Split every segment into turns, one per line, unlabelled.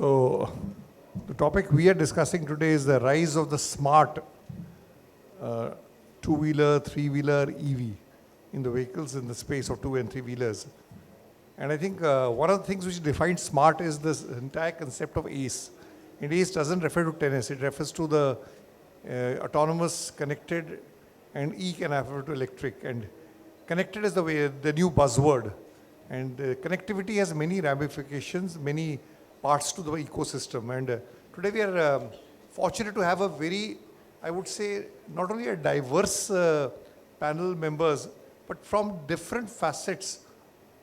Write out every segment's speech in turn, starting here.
So, the topic we are discussing today is the rise of the smart two-wheeler, three-wheeler EV in the vehicles in the space of two and three-wheelers. And I think one of the things which defines smart is this entire concept of ACE. And ACE doesn't refer to tennis, it refers to the autonomous, connected, and E can refer to electric. And connected is the new buzzword. And connectivity has many ramifications, many parts to the ecosystem. And today we are fortunate to have a very, I would say, not only a diverse panel members, but from different facets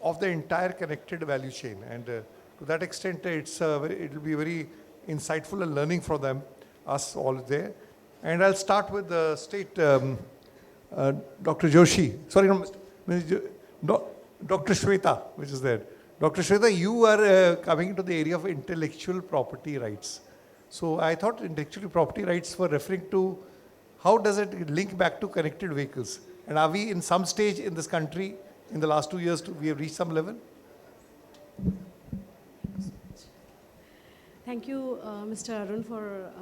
of the entire connected value chain. And to that extent, it will be very insightful and learning for them, us all there. And I'll start with the state, Dr. Joshi. Sorry, no, Dr. Shweta, which is there. Dr. Shweta, you are coming into the area of intellectual property rights. So I thought intellectual property rights were referring to how does it link back to connected vehicles? And are we in some stage in this country in the last 2 years, we have reached some level?
Thank you, Mr. Arun, for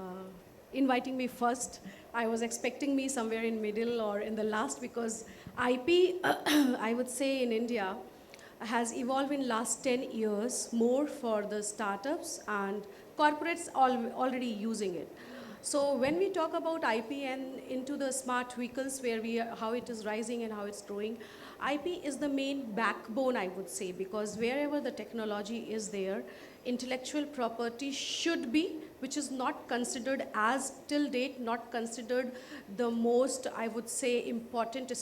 inviting me first. I was expecting me somewhere in middle or in the last because IP, I would say in India, has evolved in last 10 years more for the startups and corporates already using it. So when we talk about IP and into the smart vehicles where how it is rising and how it's growing, IP is the main backbone, I would say, because wherever the technology is there, intellectual property should be, which is not considered as till date, not considered the most, I would say, important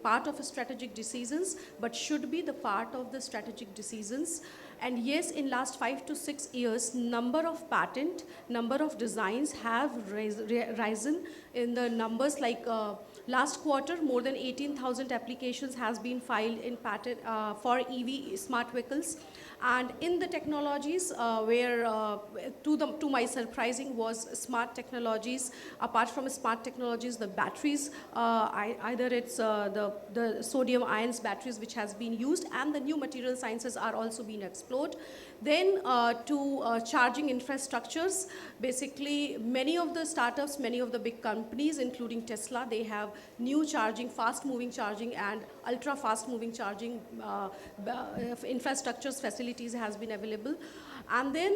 part of a strategic decisions, but should be the part of the strategic decisions. And yes, in last 5 to 6 years, number of patent, number of designs have risen in the numbers like last quarter, more than 18,000 applications has been filed in patent for EV smart vehicles. And in the technologies where, to my surprising, was smart technologies. Apart from smart technologies, the batteries, either it's the sodium ions batteries which has been used, and the new material sciences are also being explored. Then to charging infrastructures, basically many of the startups, many of the big companies, including Tesla, they have new charging, fast-moving charging and ultra-fast-moving charging infrastructures, facilities has been available. And then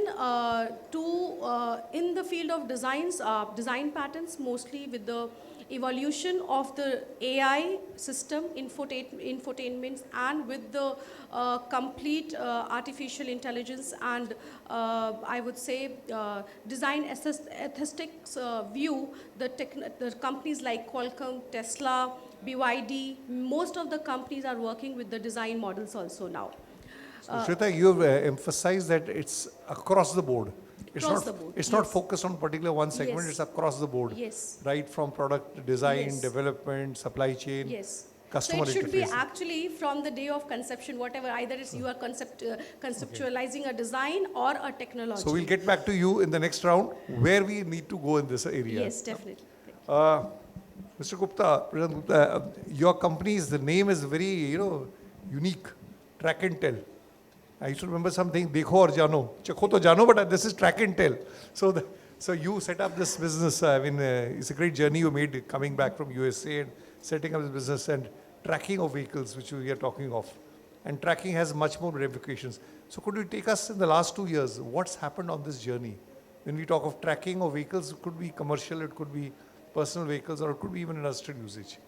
in the field of designs, design patterns, mostly with the evolution of the AI system, infotainments, and with the complete artificial intelligence and I would say design aesthetics view, the companies like Qualcomm, Tesla, BYD, most of the companies are working with the design models also now.
So Shweta, you have emphasized that it's across the board. It's not focused on particular one segment, yes. It's across the board.
Yes.
Right from product design,
yes.
development, supply chain,
yes.
customer interface.
So it should be actually from the day of conception, whatever, either it's you are conceptualizing a design or a technology.
So we'll get back to you in the next round where we need to go in this area.
Yes, definitely.
Mr. Gupta, President Gupta, your company's, the name is very, unique, Track and Tell. I used to remember something, Dekho aur Jano. Chakho to Jano, but this is Track and Tell. So you set up this business. I mean, it's a great journey you made coming back from USA and setting up this business and tracking of vehicles, which we are talking of. And tracking has much more ramifications. So could you take us in the last 2 years, what's happened on this journey? When we talk of tracking of vehicles, it could be commercial, it could be personal vehicles, or it could be even industrial usage.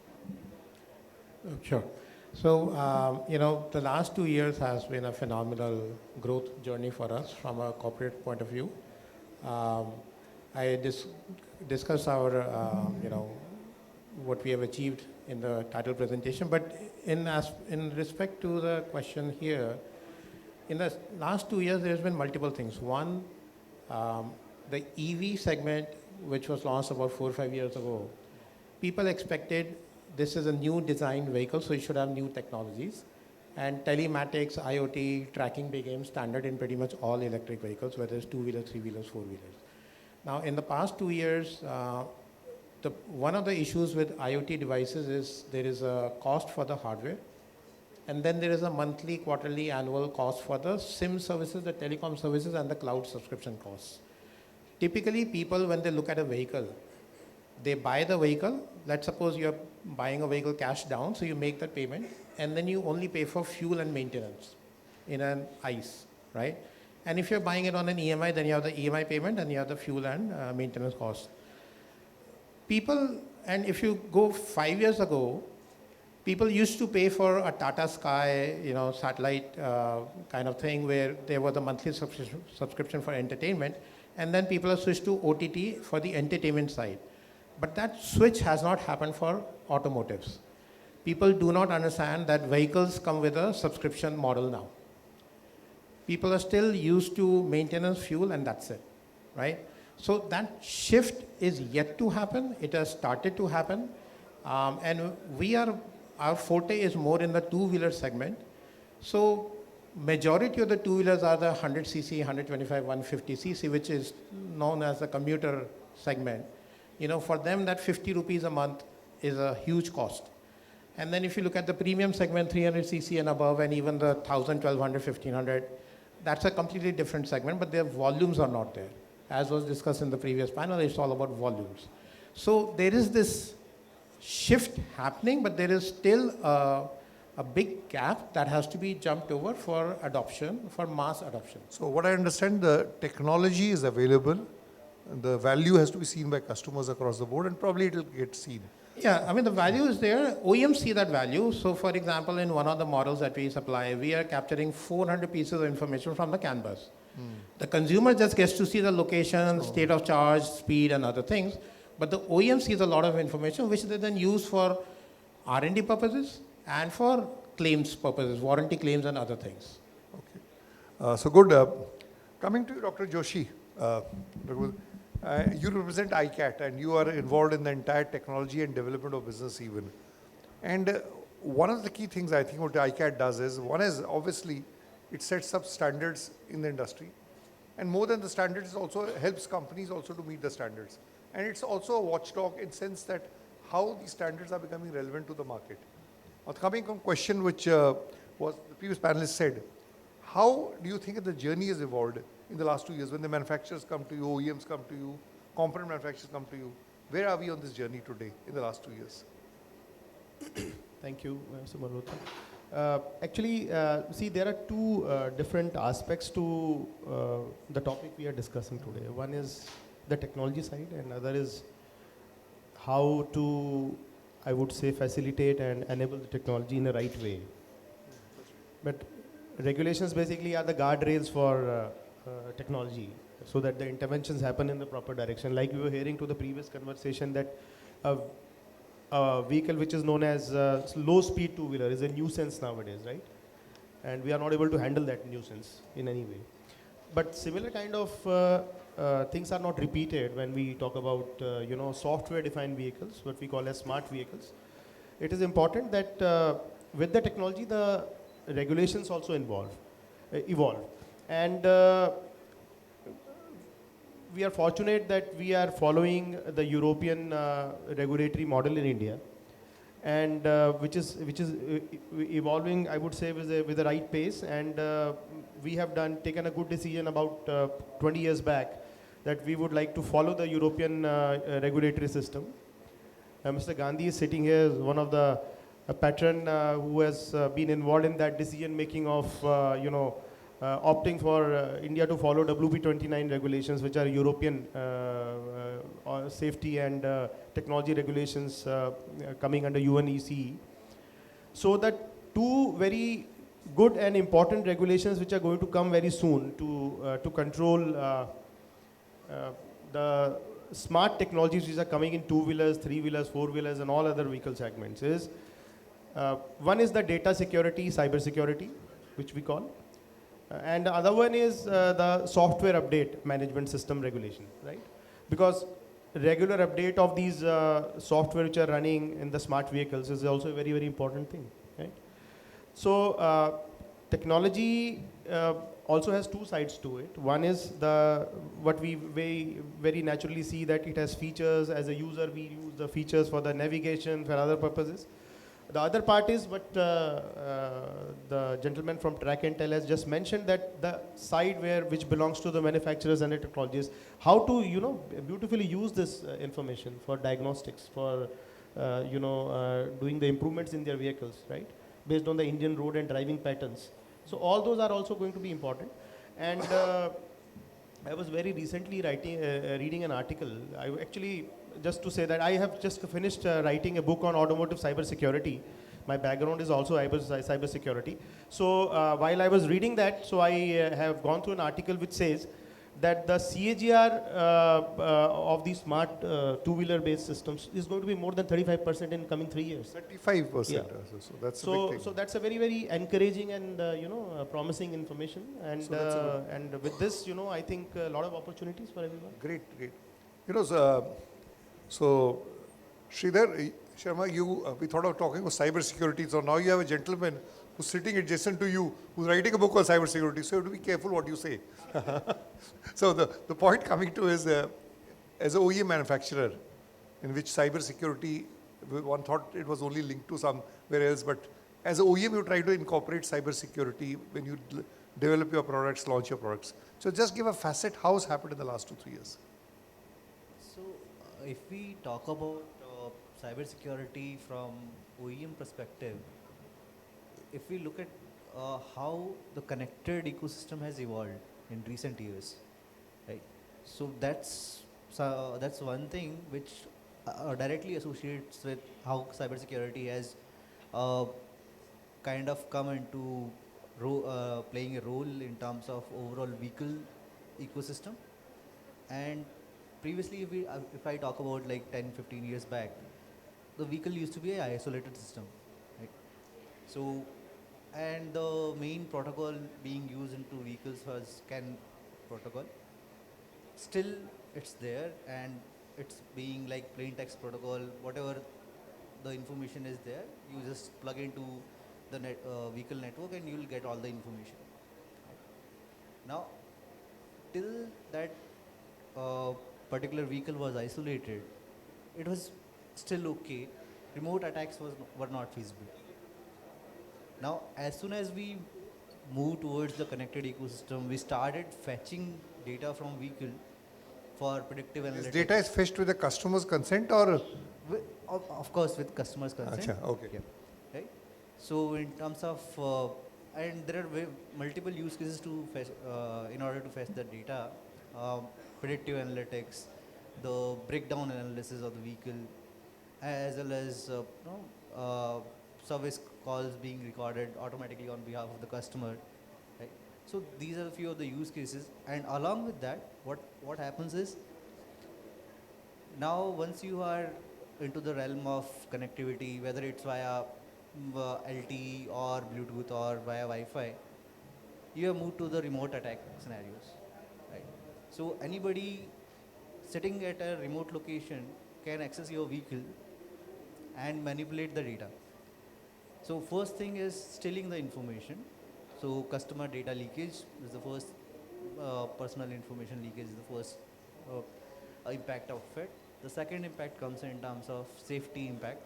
Sure. So, the last 2 years has been a phenomenal growth journey for us from a corporate point of view. I discussed our, what we have achieved in the title presentation, but in respect to the question here, in the last 2 years, there's been multiple things. One, the EV segment, which was launched about 4 or 5 years ago, people expected this is a new design vehicle, so it should have new technologies. And telematics, IoT, tracking became standard in pretty much all electric vehicles, whether it's two-wheelers, three-wheelers, four-wheelers. Now, in the past 2 years, one of the issues with IoT devices is there is a cost for the hardware And then there is a monthly, quarterly, annual cost for the SIM services, the telecom services, and the cloud subscription costs. Typically, people, when they look at a vehicle, they buy the vehicle. Let's suppose you're buying a vehicle cash down, so you make that payment, and then you only pay for fuel and maintenance in an ICE, right? And if you're buying it on an EMI, then you have the EMI payment and you have the fuel and maintenance cost. People, and if you go 5 years ago, people used to pay for a Tata Sky, satellite kind of thing where there was a monthly subscription for entertainment, and then people have switched to OTT for the entertainment side. But that switch has not happened for automotives. People do not understand that vehicles come with a subscription model now. People are still used to maintenance, fuel, and that's it, right? So that shift is yet to happen. It has started to happen. And our forte is more in the two-wheeler segment. So majority of the two-wheelers are the 100cc, 125, 150cc, which is known as the commuter segment. For them, that 50 rupees a month is a huge cost. And then if you look at the premium segment, 300cc and above, and even the 1,000, 1,200, 1,500, that's a completely different segment, but their volumes are not there. As was discussed in the previous panel, it's all about volumes. So there is this shift happening, but there is still a big gap that has to be jumped over for adoption, for mass adoption.
So what I understand, the technology is available, the value has to be seen by customers across the board, and probably it will get seen.
Yeah, the value is there. OEMs see that value. So for example, in one of the models that we supply, we are capturing 400 pieces of information from the CAN bus. The consumer just gets to see the location, state of charge, speed, and other things. But the OEM sees a lot of information, which they then use for R&D purposes and for claims purposes, warranty claims and other things.
Okay. So good. Coming to you, Dr. Joshi, you represent ICAT and you are involved in the entire technology and development of business even. And one of the key things I think what ICAT does is, one is obviously it sets up standards in the industry. And more than the standards, it also helps companies also to meet the standards. And it's also a watchdog in sense that how these standards are becoming relevant to the market. Now, coming from question which was the previous panelist said, how do you think the journey has evolved in the last 2 years when the manufacturers come to you, OEMs come to you, component manufacturers come to you? Where are we on this journey today in the last 2 years?
Thank you, Mr. Malhotra. Actually, see, there are two different aspects to the topic we are discussing today. One is the technology side, and other is how to, I would say, facilitate and enable the technology in the right way. But regulations basically are the guardrails for technology, so that the interventions happen in the proper direction. Like we were hearing to the previous conversation that a vehicle which is known as low-speed two-wheeler is a nuisance nowadays, right? And we are not able to handle that nuisance in any way. But similar kind of things are not repeated when we talk about software-defined vehicles, what we call as smart vehicles. It is important that with the technology, the regulations also evolve. And we are fortunate that we are following the European regulatory model in India, and which is evolving, I would say, with the right pace. And we have taken a good decision about 20 years back that we would like to follow the European regulatory system. Mr. Gandhi is sitting here as one of the patron who has been involved in that decision making of opting for India to follow WP29 regulations, which are European safety and technology regulations coming under UNECE. So that two very good and important regulations which are going to come very soon to control the smart technologies which are coming in two-wheelers, three-wheelers, four-wheelers, and all other vehicle segments is, one is the data security, cyber security, which we call. And the other one is the software update management system regulation, right? Because regular update of these software which are running in the smart vehicles is also a very, very important thing, right? So technology also has two sides to it. One is what we very naturally see that it has features. As a user, we use the features for the navigation, for other purposes. The other part is what the gentleman from Track Intel has just mentioned, that the side which belongs to the manufacturers and the technologies, how to beautifully use this information for diagnostics, for doing the improvements in their vehicles, right, based on the Indian road and driving patterns. So all those are also going to be important. And I was very recently reading an article. I actually, just to say that I have just finished writing a book on automotive cybersecurity. My background is also cybersecurity. So while I was reading that, so I have gone through an article which says that the CAGR of these smart two-wheeler based systems is going to be more than 35% in coming 3 years.
35%.
Yeah.
So that's a big thing.
So that's a very, very encouraging and promising information. And
So that's a
and with this, I think a lot of opportunities for everyone.
Great, great. So Sridhar Sharma, we thought of talking about cybersecurity. So now you have a gentleman who's sitting adjacent to you, who's writing a book on cybersecurity. So you have to be careful what you say. So the point coming to is, as an OEM manufacturer, in which cybersecurity, one thought it was only linked to somewhere else, but as an OEM, you try to incorporate cybersecurity when you develop your products, launch your products. So just give a facet, how has happened in the last 2-3 years?
So, if we talk about cybersecurity from OEM perspective, if we look at how the connected ecosystem has evolved in recent years, right? So that's one thing which directly associates with how cybersecurity has kind of come into playing a role in terms of overall vehicle ecosystem. And previously, if I talk about like 10-15 years back, the vehicle used to be an isolated system, right? So, and the main protocol being used into vehicles was CAN protocol. Still, it's there, and it's being like plain text protocol. Whatever the information is there, you just plug into the vehicle network, and you'll get all the information. Now, till that particular vehicle was isolated, it was still okay. Remote attacks were not feasible. Now, as soon as we moved towards the connected ecosystem, we started fetching data from vehicle for predictive analytics.
This data is fetched with the customer's consent or?
Of course, with customers' consent.
Acha, okay.
Yeah. Right. So, in terms of and there are multiple use cases to fetch, in order to fetch the data, predictive analytics, the breakdown analysis of the vehicle, as well as service calls being recorded automatically on behalf of the customer. Right? So these are a few of the use cases, and along with that, what happens is, now once you are into the realm of connectivity, whether it's via LTE or Bluetooth or via Wi-Fi, you have moved to the remote attack scenarios. Right? So anybody sitting at a remote location can access your vehicle and manipulate the data. So first thing is stealing the information. So customer data leakage is the first, personal information leakage is the first impact of it. The second impact comes in terms of safety impact.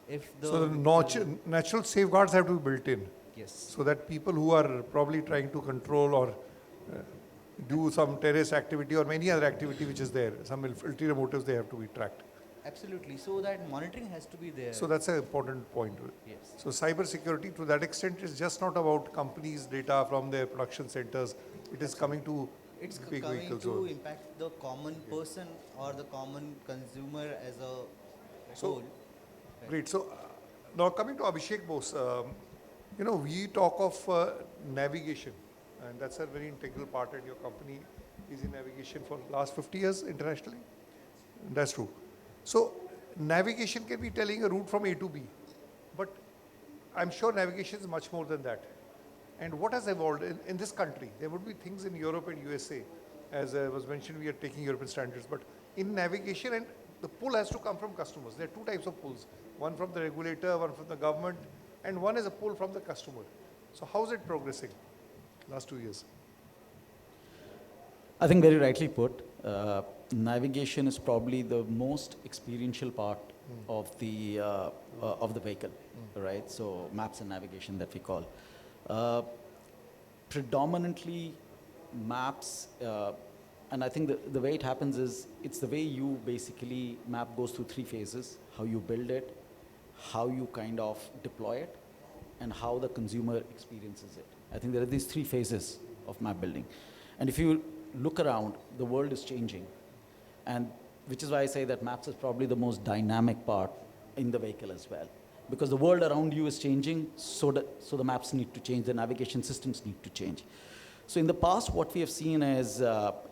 If the
So the natural safeguards have to be built in,
yes,
so that people who are probably trying to control or do some terrorist activity or any other activity which is there, some ulterior motives, they have to be tracked.
absolutely. So that monitoring has to be there.
So that's an important point.
Yes.
So cyber security to that extent is just not about companies' data from their production centers. It is coming to
It's
big
coming
vehicles.
to
or-
impact the common person or the common consumer as a
So,
whole.
Great. So now coming to Abhishek Bose, we talk of navigation, and that's a very integral part, and your company is in navigation for last 50 years internationally. That's true. So navigation can be telling a route from A to B, but I'm sure navigation is much more than that. And what has evolved in this country? There would be things in Europe and USA. As was mentioned, we are taking European standards, but in navigation, and the pull has to come from customers. There are two types of pulls, one from the regulator, one from the government, and one is a pull from the customer. So how is it progressing last 2 years?
I think very rightly put, navigation is probably the most experiential part of the vehicle, right? So maps and navigation that we call. Uh, Predominantly maps, and I think the way it happens is it's the way you basically map goes through three phases: how you build it, how you kind of deploy it, and how the consumer experiences it. I think there are these three phases of map building. And if you look around, the world is changing. And which is why I say that maps is probably the most dynamic part in the vehicle as well. Because the world around you is changing, so the maps need to change, the navigation systems need to change. So in the past, what we have seen is,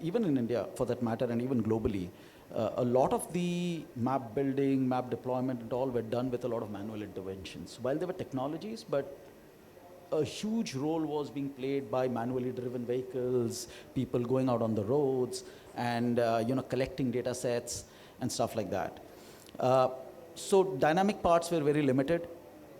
even in India for that matter, and even globally, a lot of the map building, map deployment and all were done with a lot of manual interventions. While there were technologies, but a huge role was being played by manually driven vehicles, people going out on the roads, and collecting data sets and stuff like that. So dynamic parts were very limited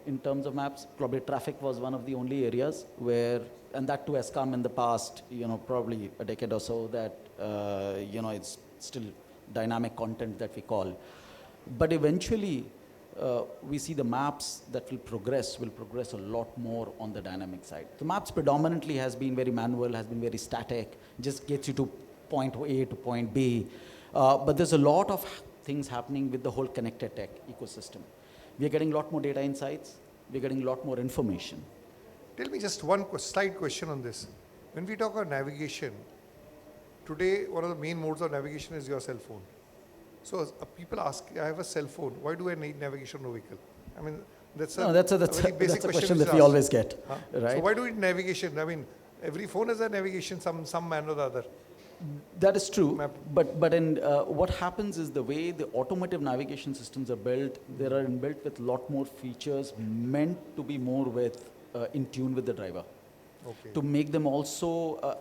in terms of maps. Probably traffic was one of the only areas where, and that too has come in the past, probably a decade or so, that it's still dynamic content that we call. But eventually, we see the maps that will progress a lot more on the dynamic side. The maps predominantly has been very manual, has been very static, just gets you to point A to point B. But there's a lot of things happening with the whole connected tech ecosystem. We are getting a lot more data insights. We're getting a lot more information.
Tell me just one slight question on this. When we talk about navigation, today one of the main modes of navigation is your cell phone. So people ask, I have a cell phone, why do I need navigation on a vehicle? I mean, that's a very basic
question
which
that
is
we
asked.
always get,
Huh?
right?
So why do we need navigation? I mean, every phone has a navigation, some man or the other.
That is true,
Map.
but in what happens is the way the automotive navigation systems are built, they are inbuilt with a lot more features meant to be more with in tune with the driver.
Okay.
To make them also,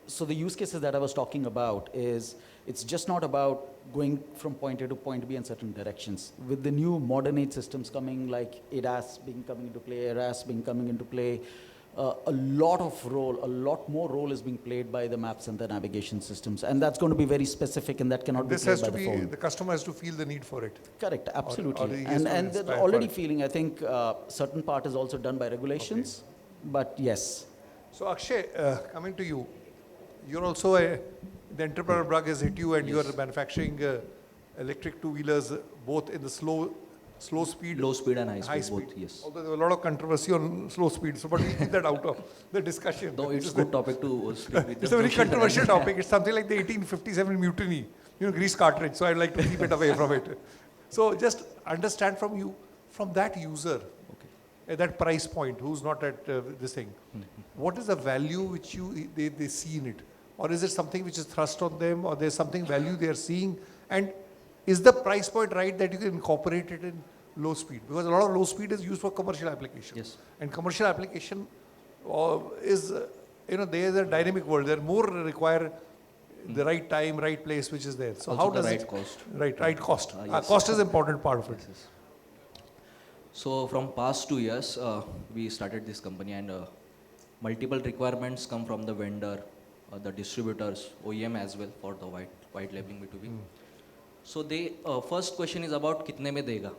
so the use cases that I was talking about is, it's just not about going from point A to point B in certain directions. With the new modern age systems coming, like ADAS coming into play, ADAS coming into play, a lot more role is being played by the maps and the navigation systems. And that's going to be very specific, and that cannot
This
be
has
played
to
by
be,
the phone.
the customer has to feel the need for it.
Correct, absolutely.
he has to
And
inspire
they're
for
already
it.
feeling, I think, certain part is also done by regulations, but yes.
So Akshay, coming to you, you're also the entrepreneur bug has hit you, and you are manufacturing electric two-wheelers both in the slow speed,
Low speed and high speed, both, yes.
Although there was a lot of controversy on slow speed, so but we keep that out of the discussion.
No, it's a good topic to speak with.
It's a very controversial topic. It's something like the 1857 mutiny, grease cartridge. So I'd like to keep it away from it. So just understand from you, from that user, at that price point, who's not at this thing, what is the value which they see in it? Or is it something which is thrust on them, or there's something value they are seeing? And is the price point right that you can incorporate it in low speed? Because a lot of low speed is used for commercial application.
Yes.
And commercial application is, there's a dynamic world. They more require the right time, right place, which is there. So
Also
how
the
does
right
it?
cost.
Right cost.
Yes.
Cost is an important part of it.
Yes. So from past 2 years, we started this company, and multiple requirements come from the vendor, the distributors, OEM as well, for the white labeling B2B. So they first question is about कितने में देगा,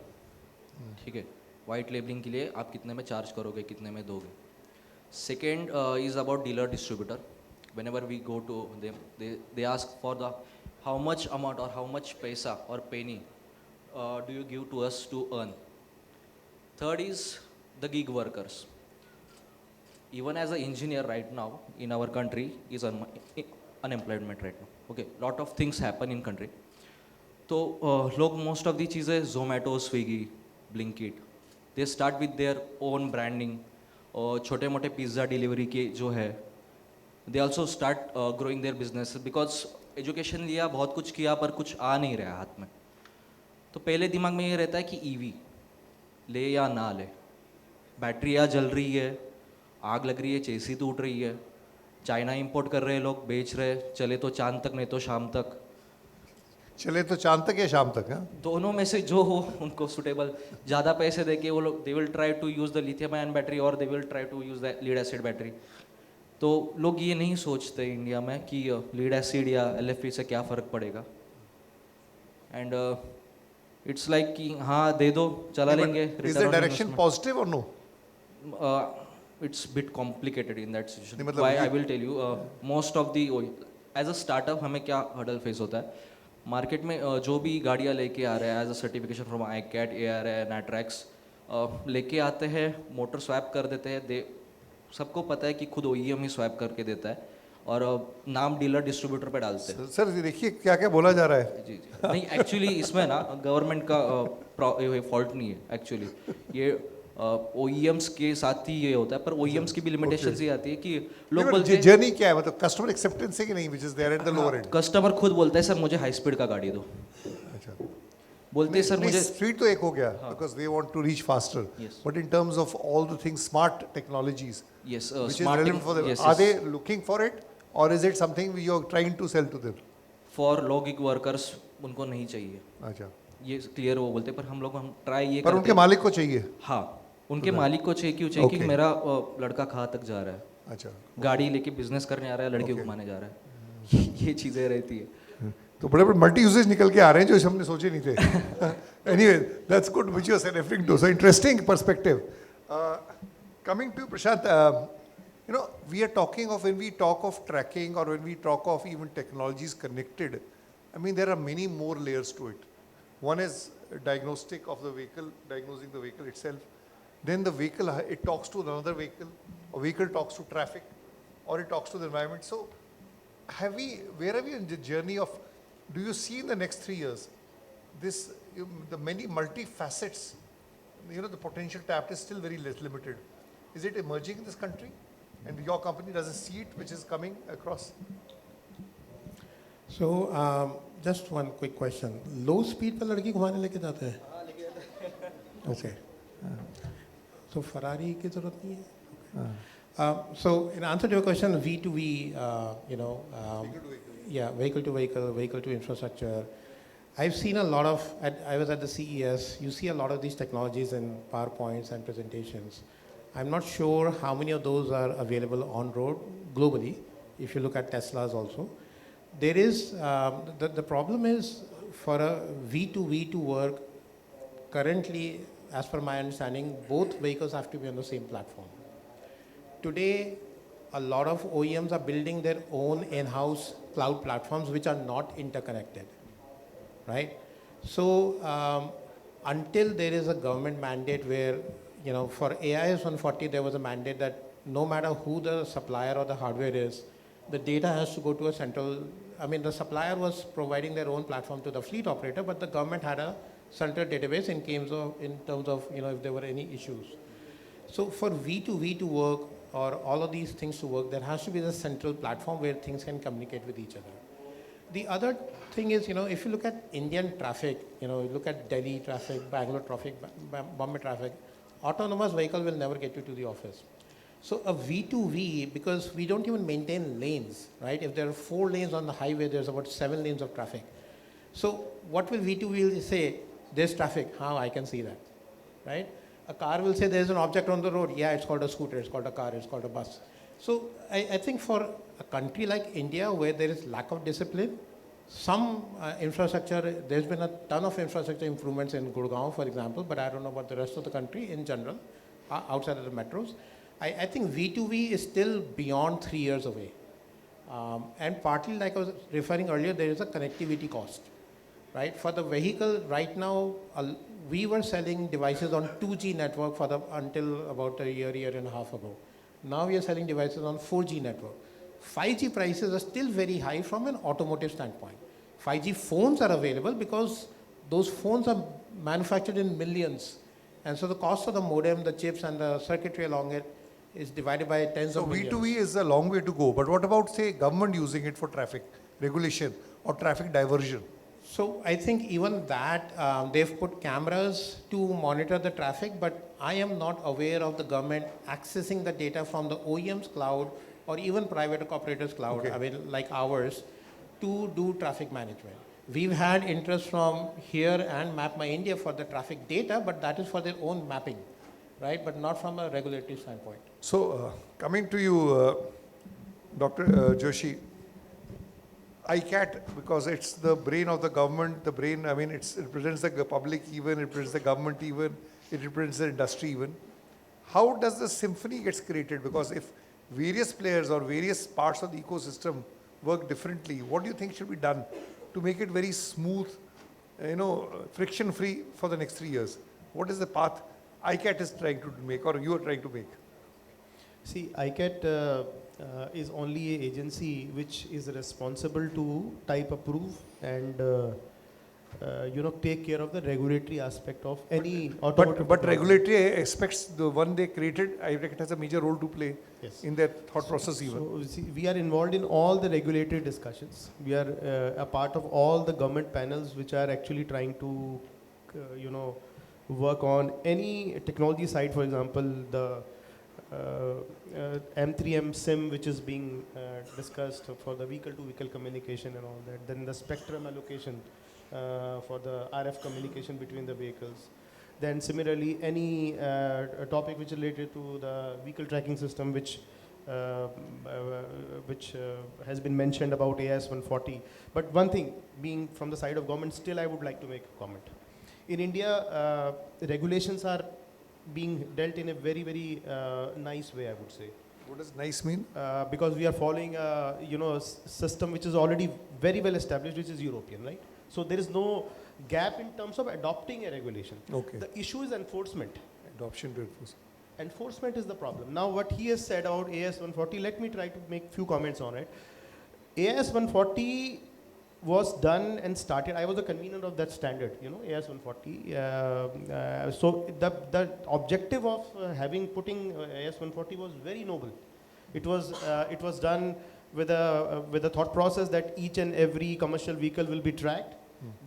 ठीक है? White labeling के लिए आप कितने में charge करोगे, कितने में दोगे? Second is about dealer distributor. Whenever we go to them, they ask for the how much amount or how much paisa or penny do you give to us to earn. Third is the gig workers. Even as an engineer right now in our country is unemployment right now. Okay, lot of things happen in country. तो लोग most of the चीज़ें Zomato, Swiggy, Blinkit, they start with their own branding. और छोटे मोटे pizza delivery के जो है, they also start growing their business because education लिया, बहुत कुछ किया, पर कुछ आ नहीं रहा हाथ में. तो पहले दिमाग में ये रहता है कि ईवी ले या ना ले, बैटरी या जल रही है, आग लग रही है, चेसी टूट रही है, चाइना इंपोर्ट कर रहे हैं लोग, बेच रहे, चले तो चांद तक नहीं तो शाम तक.
चले तो चांद तक या शाम तक, हाँ?
दोनों में से जो हो उनको सुटेबल, ज़्यादा पैसे दे के वो लोग they will try to use the lithium ion battery और they will try to use the lead acid battery. तो लोग ये नहीं सोचते इंडिया में कि लीड एसिड या LFP से क्या फ़र्क पड़ेगा. एंड It's like कि हाँ दे दो चला
Yeah, but
लेंगे
is
return
the
on
direction
investment.
positive or no?
It's bit complicated in that situation.
नहीं, मतलब
Why
ये-
I will tell you. Most of the as a startup हमें क्या hurdle face होता है मार्केट में जो भी गाड़ियाँ लेके आ रहे हैं as a certification from iCAT, ARAI, NATRAX लेके आते हैं मोटर स्वैप कर देते हैं दे सबको पता है कि खुद OEM ही स्वैप करके देता है और नाम डीलर डिस्ट्रीब्यूटर पे डालते हैं
सर ये देखिए क्या क्या बोला जा रहा है.
जी जी नहीं एक्चुअली इसमें ना गवर्नमेंट का फॉल्ट नहीं है एक्चुअली ये OEMs के साथ ही ये होता है पर OEMs की भी लिमिटेशंस ये आती है कि लोग बोलते हैं
जर्नी क्या है मतलब कस्टमर एक्सेप्टेंस है कि नहीं, which is there at the lower end.
Customer खुद बोलता है सर मुझे हाई स्पीड का गाड़ी दो
अच्छा,
बोलते हैं सर मुझे
स्पीड तो एक हो गया because they want to reach faster,
Yes.
But in terms of all the things smart technologies
yes
which is relevant for them, are they looking for it or is it something you are trying to sell to them?
For logic workers उनको नहीं चाहिए
अच्छा,
ये clear वो बोलते हैं पर हम ट्राई ये
पर
करते
उनके
हैं
मालिक को चाहिए.
हाँ उनके मालिक को चाहिए क्यों चाहिए कि
Okay.
मेरा लड़का कहाँ तक जा रहा है
अच्छा,
गाड़ी लेके बिजनेस करने आ रहा है लड़के
Okay.
घुमाने जा रहा है ये चीज़ें रहती है
तो बड़े बड़े मल्टी यूजेज निकल के आ रहे हैं जो हमने सोचे नहीं थे. Anyway that's good which you are referring to, so interesting perspective. Coming to Prashant, you know, we are talking of, when we talk of tracking or when we talk of even technologies connected, I mean, there are many more layers to it. One is diagnostic of the vehicle, diagnosing the vehicle itself. Then the vehicle, it talks to another vehicle, a vehicle talks to traffic, or it talks to the environment. So, where are we in the journey of, do you see in the next 3 years, the many multi-facets, you know, the potential tapped is still very limited. Is it emerging in this country? And your company doesn't see it, which is coming across?
So, just one quick question. Low speed पे लड़की घुमाने लेके जाते हैं? Okay. So Ferrari की जरूरत नहीं है? So in answer to your question, V2V, vehicle to vehicle, vehicle to infrastructure. I've seen a lot of, I was at the CES, you see a lot of these technologies in PowerPoints and presentations. I'm not sure how many of those are available on road globally, if you look at Teslas also. There is, the problem is for a V2V to work, currently, as per my understanding, both vehicles have to be on the same platform. Today, a lot of OEMs are building their own in-house cloud platforms which are not interconnected, right? So until there is a government mandate where, for AIS 140, there was a mandate that no matter who the supplier or the hardware is, the data has to go to a central, the supplier was providing their own platform to the fleet operator, but the government had a central database in terms of, if there were any issues. So for V2V to work, or all of these things to work, there has to be the central platform where things can communicate with each other. The other thing is, if you look at Indian traffic, you look at Delhi traffic, Bangalore traffic, Bombay traffic, autonomous vehicle will never get you to the office. So a V2V, because we don't even maintain lanes, right? If there are 4 lanes on the highway, there's about 7 lanes of traffic. So what will V2V say? There's traffic. How I can see that, right? A car will say there's an object on the road. Yeah, it's called a scooter, it's called a car, it's called a bus. So I think for a country like India where there is lack of discipline, some infrastructure, there's been a ton of infrastructure improvements in Gurgaon, for example, but I don't know about the rest of the country in general, outside of the metros. I think V2V is still beyond 3 years away. And partly, like I was referring earlier, there is a connectivity cost, right? For the vehicle right now, we were selling devices on 2G network until about a year and a half ago. Now we are selling devices on 4G network. 5G prices are still very high from an automotive standpoint. 5G phones are available because those phones are manufactured in millions. And so the cost of the modem, the chips and the circuitry along it is divided by tens of millions.
So V2V is a long way to go, but what about, say, government using it for traffic regulation or traffic diversion?
So I think even that, they've put cameras to monitor the traffic, but I am not aware of the government accessing the data from the OEM's cloud or even private operators' cloud,
Okay.
like ours, to do traffic management. We've had interest from here and Map My India for the traffic data, but that is for their own mapping, right? But not from a regulatory standpoint.
So coming to you, Dr. Joshi, ICAT, because it's the brain of the government, the brain, I mean, it represents the public even, it represents the government even, it represents the industry even. How does the symphony gets created? Because if various players or various parts of the ecosystem work differently, what do you think should be done to make it very smooth, friction free for the next 3 years? What is the path ICAT is trying to make or you are trying to make?
See, ICAT is only an agency which is responsible to type approve and take care of the regulatory aspect of any automotive.
But
technology.
regulatory aspects, the one they created, I reckon it has a major role to play
Yes.
in their thought process even.
So see, we are involved in all the regulatory discussions. We are a part of all the government panels which are actually trying to, work on any technology side. For example, the M3M SIM, which is being discussed for the vehicle-to-vehicle communication and all that. Then the spectrum allocation for the RF communication between the vehicles. Then similarly, any topic which is related to the vehicle tracking system, which has been mentioned about AIS 140. But one thing, being from the side of government, still I would like to make a comment. In India, regulations are being dealt in a very, very nice way, I would say.
What does nice mean?
Because we are following a system which is already very well established, which is European, right? So there is no gap in terms of adopting a regulation.
Okay.
The issue is enforcement.
Adoption to enforce.
Enforcement is the problem. Now, what he has said about AS 140, let me try to make few comments on it. AS 140 was done and started. I was the convener of that standard, AS 140. So the objective of putting AS 140 was very noble. It was done with a thought process that each and every commercial vehicle will be tracked.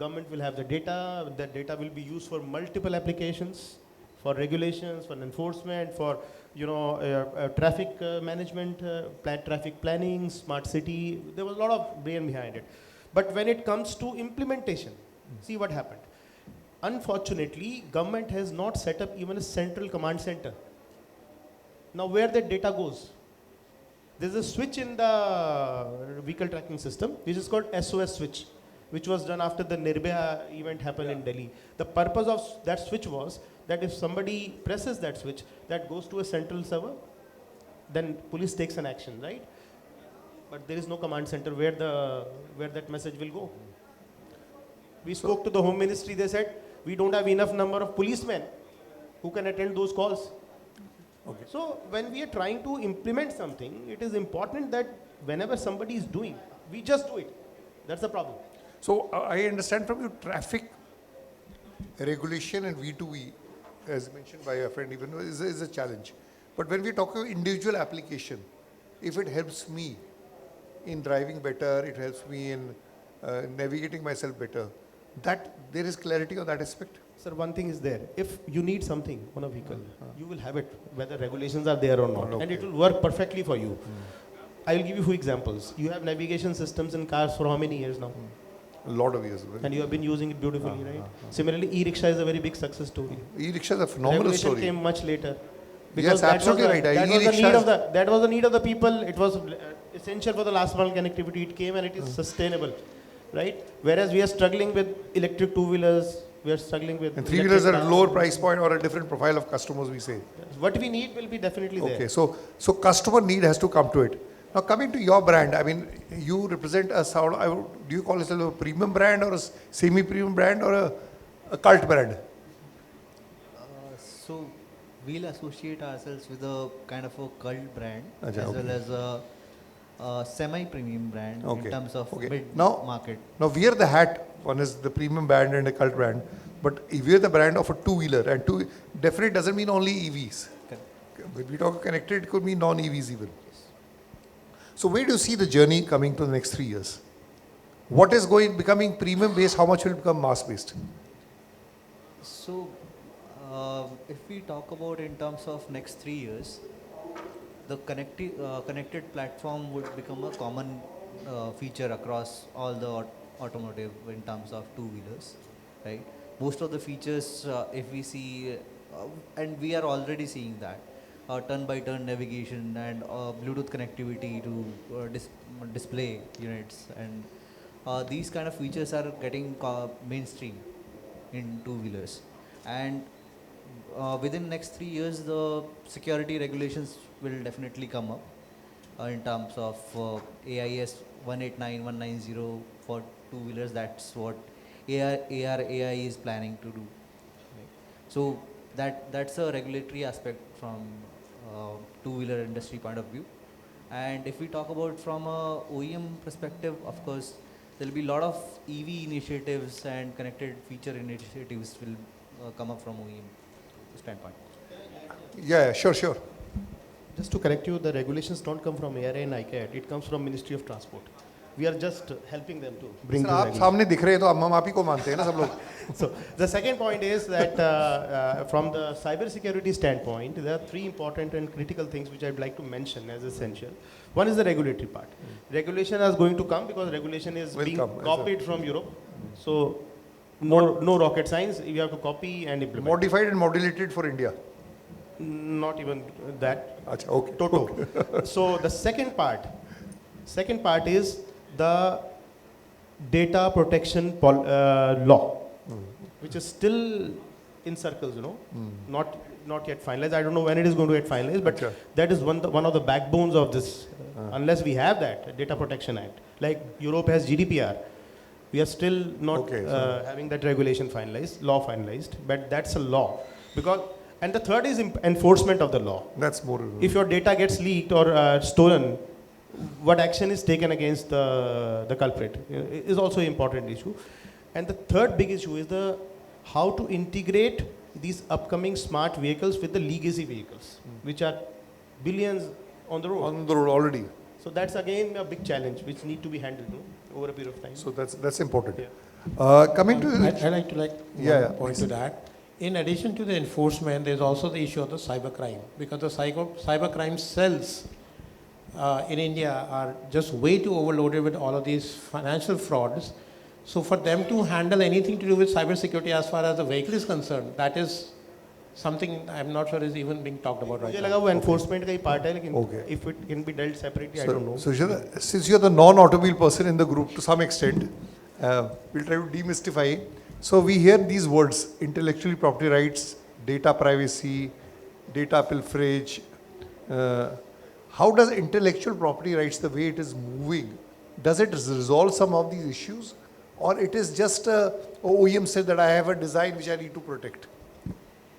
Government will have the data. That data will be used for multiple applications, for regulations, for enforcement, for traffic management, traffic planning, smart city. There was a lot of brain behind it. But when it comes to implementation, see what happened. Unfortunately, government has not set up even a central command center. Now, where that data goes? There's a switch in the vehicle tracking system, which is called SOS switch, which was done after the Nirbhaya event happened in Delhi. The purpose of that switch was that if somebody presses that switch, that goes to a central server, then police takes an action, right? But there is no command center where that message will go. We spoke to the Home Ministry. They said we don't have enough number of policemen who can attend those calls.
Okay.
So when we are trying to implement something, it is important that whenever somebody is doing, we just do it. That's the problem.
So I understand from you traffic regulation and V2V, as mentioned by your friend, even is a challenge. But when we talk about individual application, if it helps me in driving better, it helps me in navigating myself better, that there is clarity on that aspect?
Sir, one thing is there. If you need something on a vehicle, you will have it, whether regulations are there or not.
Okay.
And it will work perfectly for you. I will give you a few examples. You have navigation systems in cars for how many years now?
A lot of years.
And you have been using it beautifully, right? Similarly, e-rickshaw is a very big success story.
E-rickshaw is a phenomenal
Regulation
story.
came much later.
Yes, absolutely right.
That was the need
E-rickshaws-
of that was the need of the people. It was essential for the last mile connectivity. It came and it is sustainable, right? Whereas we are struggling with electric two-wheelers, we are struggling with
And three-wheelers are
electric
a lower
cars.
price point or a different profile of customers, we say.
What we need will be definitely there.
Okay, so customer need has to come to it. Now coming to your brand, I mean, you represent a sound, do you call yourself a premium brand or a semi-premium brand or a cult brand?
So we'll associate ourselves with a kind of a cult brand
Acha,
as
okay.
well as a semi-premium brand
Okay,
in terms of
okay.
mid-market.
Now wear the hat, one is the premium brand and a cult brand, but you wear the brand of a two-wheeler and definitely doesn't mean only EVs.
Correct.
When we talk connected, it could mean non-EVs even. So where do you see the journey coming to the next 3 years? What is becoming premium based? How much will become mass based?
So if we talk about in terms of next 3 years, the connected platform would become a common feature across all the automotive in terms of two-wheelers, right? Most of the features, if we see, and we are already seeing that, turn-by-turn navigation and Bluetooth connectivity to display units and these kind of features are getting mainstream in two-wheelers. And within next 3 years, the security regulations will definitely come up in terms of AIS 189, 190 for two-wheelers. That's what ARAI is planning to do. Right. So that's a regulatory aspect from two-wheeler industry point of view. And if we talk about from a OEM perspective, of course, there will be a lot of EV initiatives and connected feature initiatives will come up from OEM standpoint.
Yeah, sure.
Just to correct you, the regulations don't come from ARA and ICAT. It comes from Ministry of Transport. We are just helping them to bring
Sir,
the
आप
regulation.
सामने दिख रहे हैं तो हम आप ही को मानते हैं ना सब लोग.
So the second point is that from the cyber security standpoint, there are three important and critical things which I'd like to mention as essential. One is the regulatory part. Regulation is going to come because regulation is
Will
being
come, as
copied from Europe. So no rocket science. You have to copy and implement.
Modified and modulated for India.
Not even that.
Achha, okay.
Toto. So the second part is the data protection law, which is still in circles, not yet finalized. I don't know when it is going to get finalized, but
Achha.
that is one of the backbones of this. Unless we have that Data Protection Act, like Europe has GDPR, we are still not
Okay, so-
having that regulation law finalized, but that's a law. And the third is enforcement of the law.
That's more.
If your data gets leaked or stolen, what action is taken against the culprit is also an important issue. And the third big issue is how to integrate these upcoming smart vehicles with the legacy vehicles, which are billions on the road.
On the road already.
So that's again a big challenge which need to be handled over a period of time.
So that's important.
Yeah.
Coming to
I'd like to
Yeah,
one point to that. In addition to the enforcement, there's also the issue of the cybercrime, because the cybercrime cells in India are just way too overloaded with all of these financial frauds. So for them to handle anything to do with cybersecurity as far as the vehicle is concerned, that is something I'm not sure is even being talked about right
मुझे
now.
लगा वो enforcement का ही part है, लेकिन
Okay.
if it can be dealt separately, I don't know.
So Shraddha, since you're the non-automobile person in the group to some extent, we'll try to demystify. So we hear these words: intellectual property rights, data privacy, data pilferage. How does intellectual property rights, the way it is moving, does it resolve some of these issues, or it is just OEM said that I have a design which I need to protect?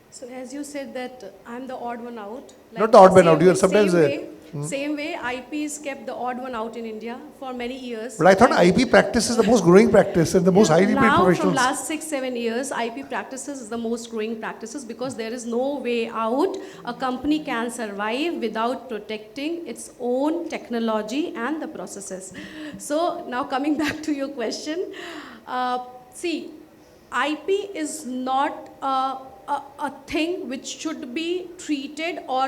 So as you said that I'm the odd one out.
Not the odd one
same
out, you are
way-
sometimes
Same way, IP has kept the odd one out in India for many years.
But I thought IP practice is the most growing practice and the most highly paid
Now, from
professionals.
last 6-7 years, IP practices is the most growing practices because there is no way out. A company can survive without protecting its own technology and the processes. So now coming back to your question, see, IP is not a thing which should be treated or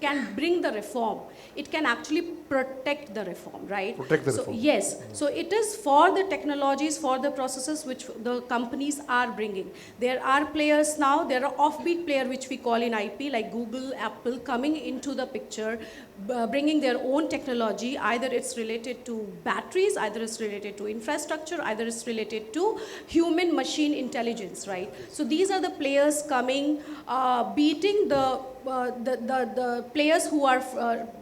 can bring the reform. It can actually protect the reform, right?
Protect the
So,
reform.
yes. So it is for the technologies, for the processes which the companies are bringing. There are players now, there are offbeat players which we call in IP like Google, Apple coming into the picture, bringing their own technology. Either it's related to batteries, either it's related to infrastructure, either it's related to human machine intelligence, right? So these are the players coming, beating the players who are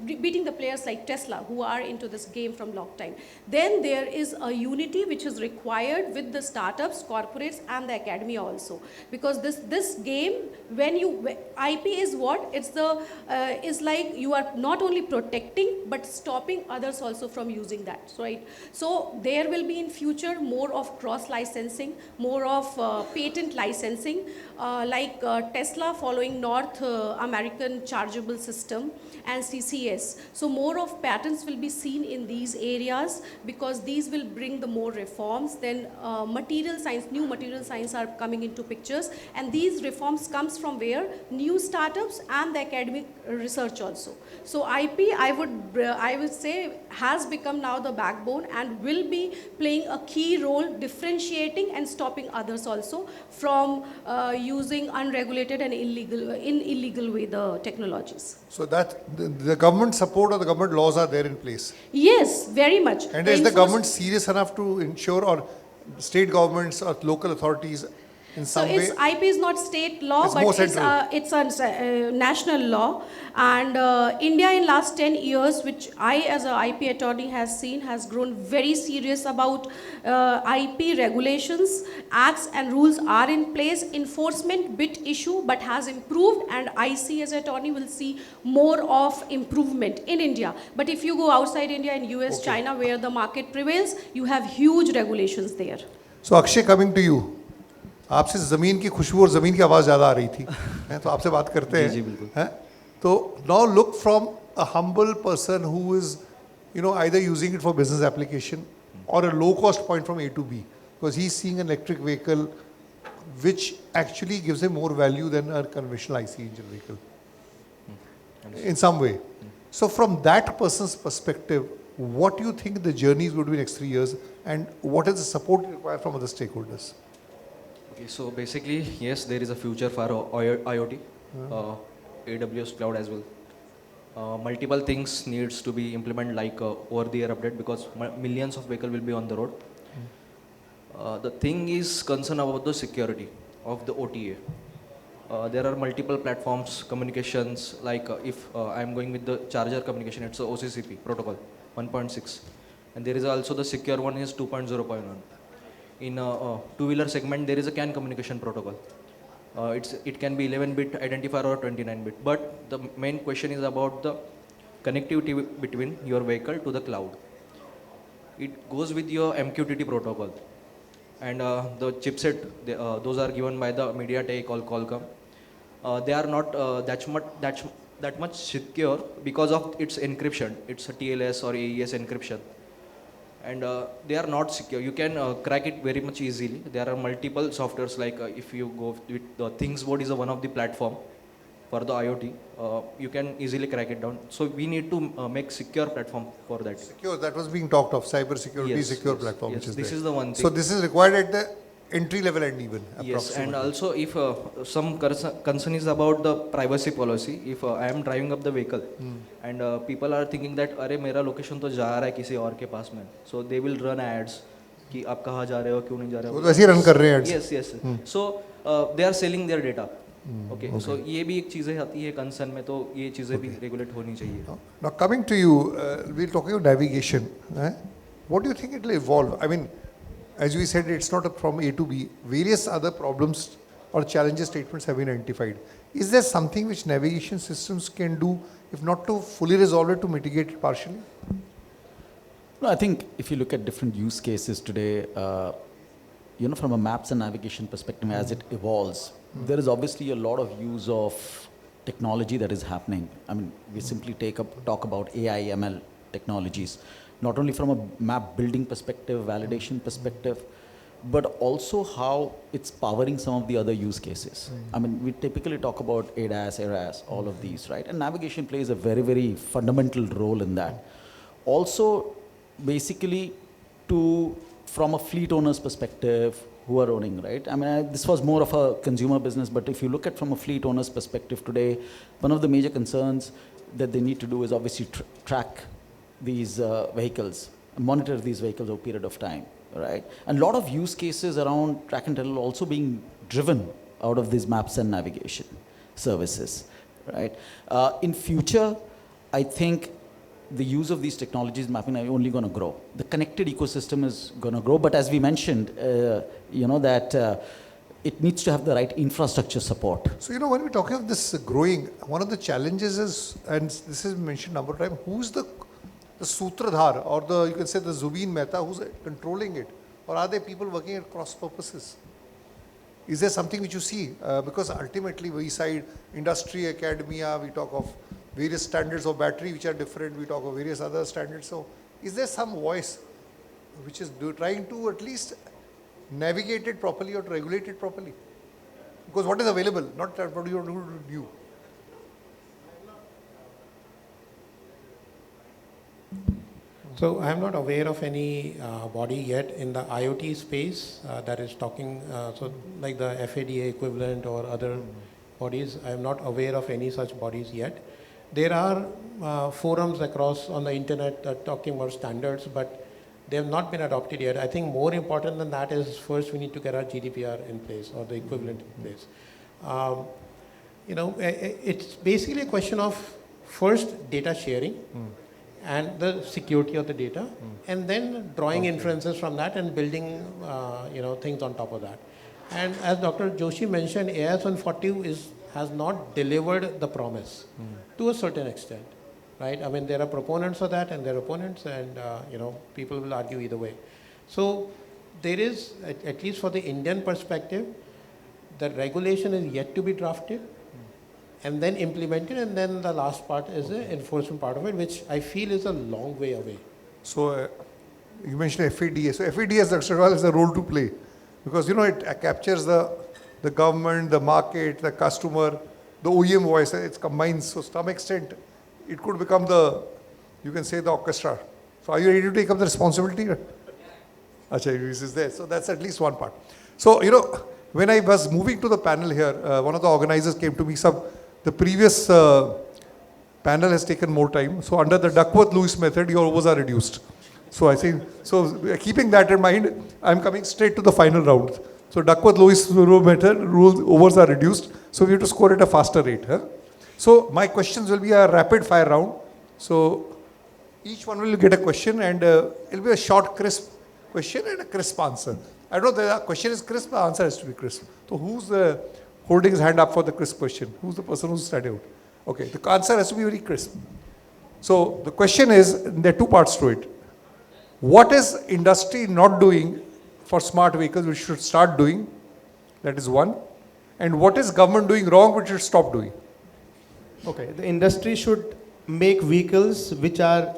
beating the players like Tesla who are into this game from long time. Then there is a unity which is required with the startups, corporates and the academia also, because this game, when you IP is what it's the is like you are not only protecting but stopping others also from using that, right? So there will be in future more of cross licensing, more of patent licensing, like Tesla following North American chargeable system and CCS. So more of patents will be seen in these areas because these will bring the more reforms. Then material science, new material science are coming into pictures, and these reforms comes from where? New startups and the academic research also. So IP, I would say, has become now the backbone and will be playing a key role differentiating and stopping others also from using unregulated and illegal ways. away the technologies.
So that the government support or the government laws are there in place.
Yes, very much.
And is the
enforce-
government serious enough to ensure, or state governments or local authorities in
So
some way?
it's IP is not state law,
It's more
but
central.
it's a national law. And India in last 10 years, which I as a IP attorney has seen, has grown very serious about IP regulations, acts and rules are in place. Enforcement bit issue, but has improved, and I see as an attorney will see more of improvement in India. But if you go outside India, in US,
Okay.
China, where the market prevails, you have huge regulations there.
So Akshay, coming to you, आपसे ज़मीन की खुशबू और ज़मीन की आवाज़ ज़्यादा आ रही थी, हैं? तो आपसे बात करते हैं,
जी, बिल्कुल।
हैं? तो now look from a humble person who is, either using it for business application or a low cost point from A to B, because he's seeing an electric vehicle which actually gives him more value than a conventional IC engine vehicle in some way. So from that person's perspective, what do you think the journey is going to be next 3 years, and what is the support required from other stakeholders?
Okay, so basically, yes, there is a future for IoT, AWS cloud as well. Multiple things needs to be implemented, like over-the-air update, because millions of vehicles will be on the road. The thing is concerned about the security of the OTA. There are multiple platforms, communications, like if I am going with the charger communication, it's a OCCP protocol 1.6, and there is also the secure one is 2.0.1. In a two-wheeler segment, there is a CAN communication protocol. It can be 11-bit identifier or 29-bit. But the main question is about the connectivity between your vehicle to the cloud. It goes with your MQTT protocol. And the chipset, those are given by the MediaTek or Qualcomm. They are not that much secure because of its encryption. It's a TLS or AES encryption. And they are not secure. You can crack it very much easily. There are multiple softwares, like if you go with the ThingsBoard is one of the platform for the IoT. You can easily crack it down. So we need to make secure platform for that.
Secure, that was being talked of, cyber security
Yes,
secure
yes,
platform,
yes,
which is
this
there.
is the one
So
thing.
this is required at the entry level and even
Yes, and
approximately.
also if some concern is about the privacy policy, if I am driving up the vehicle and people are thinking that अरे मेरा location तो जा रहा है किसी और के पास में, so they will run ads कि आप कहाँ जा रहे हो, क्यों नहीं जा रहे हो.
वो तो ऐसे ही run कर रहे हैं ads.
Yes, yes. So they are selling their data. Okay, so ये भी एक चीज़ें आती है concern में, तो ये चीज़ें भी regulate होनी चाहिए.
Now coming to you, we're talking about navigation. What do you think it will evolve? I mean, as we said, it's not from A to B. Various other problems or challenges statements have been identified. Is there something which navigation systems can do, if not to fully resolve it, to mitigate it partially?
No, I think if you look at different use cases today, from a maps and navigation perspective, as it evolves, there is obviously a lot of use of technology that is happening. I mean, we simply talk about AI, ML technologies, not only from a map building perspective, validation perspective, but also how it's powering some of the other use cases. I mean, we typically talk about ADAS, ADAS, all of these, right? And navigation plays a very, very fundamental role in that. Also, basically, from a fleet owner's perspective, who are owning, right? I mean, this was more of a consumer business, but if you look at from a fleet owner's perspective today, one of the major concerns that they need to do is obviously track these vehicles, monitor these vehicles over a period of time, right? And a lot of use cases around track and tell also being driven out of these maps and navigation services, right? In future, I think the use of these technologies mapping are only going to grow. The connected ecosystem is going to grow, but as we mentioned, that it needs to have the right infrastructure support.
So, when we're talking of this growing, one of the challenges is, and this is mentioned a number of times, who's the Sutradhar, or you can say the Zubeen Mehta, who's controlling it? Or are there people working at cross purposes? Is there something which you see? Because ultimately we side industry, academia, we talk of various standards of battery which are different, we talk of various other standards. So is there some voice which is trying to at least navigate it properly or to regulate it properly? Because what is available, not what you do.
So I'm not aware of any body yet in the IoT space that is talking, so like the FADA equivalent or other bodies. I am not aware of any such bodies yet. There are forums across on the internet talking about standards, but they have not been adopted yet. I think more important than that is first we need to get our GDPR in place or the equivalent in place. It's basically a question of first data sharing and the security of the data, and then drawing inferences from that and building things on top of that. And as Dr. Joshi mentioned, AIS 140 has not delivered the promise to a certain extent, right? I mean, there are proponents of that and there are opponents, and people will argue either way. So there is, at least for the Indian perspective, the regulation is yet to be drafted and then implemented, and then the last part is the enforcement part of it, which I feel is a long way away.
So you mentioned FADA. So FADA has a role to play, because it captures the government, the market, the customer, the OEM voice. It combines. So to some extent, it could become the orchestra. So are you ready to take up the responsibility? Acha, this is there. So that's at least one part. So when I was moving to the panel here, one of the organizers came to me. The previous panel has taken more time. So under the Duckworth-Lewis method, your overs are reduced. So I think, keeping that in mind, I'm coming straight to the final round. So Duckworth-Lewis method, overs are reduced. So we have to score at a faster rate. Huh? So my questions will be a rapid fire round. So each one will get a question, and it'll be a short, crisp question and a crisp answer. I don't know, the question is crisp, the answer has to be crisp. So who's holding his hand up for the crisp question? Who's the person who's starting out? Okay, the answer has to be very crisp. So the question is, there are two parts to it. What is industry not doing for smart vehicles which should start doing? That is one. And what is government doing wrong which should stop doing?
Okay, the industry should make vehicles which are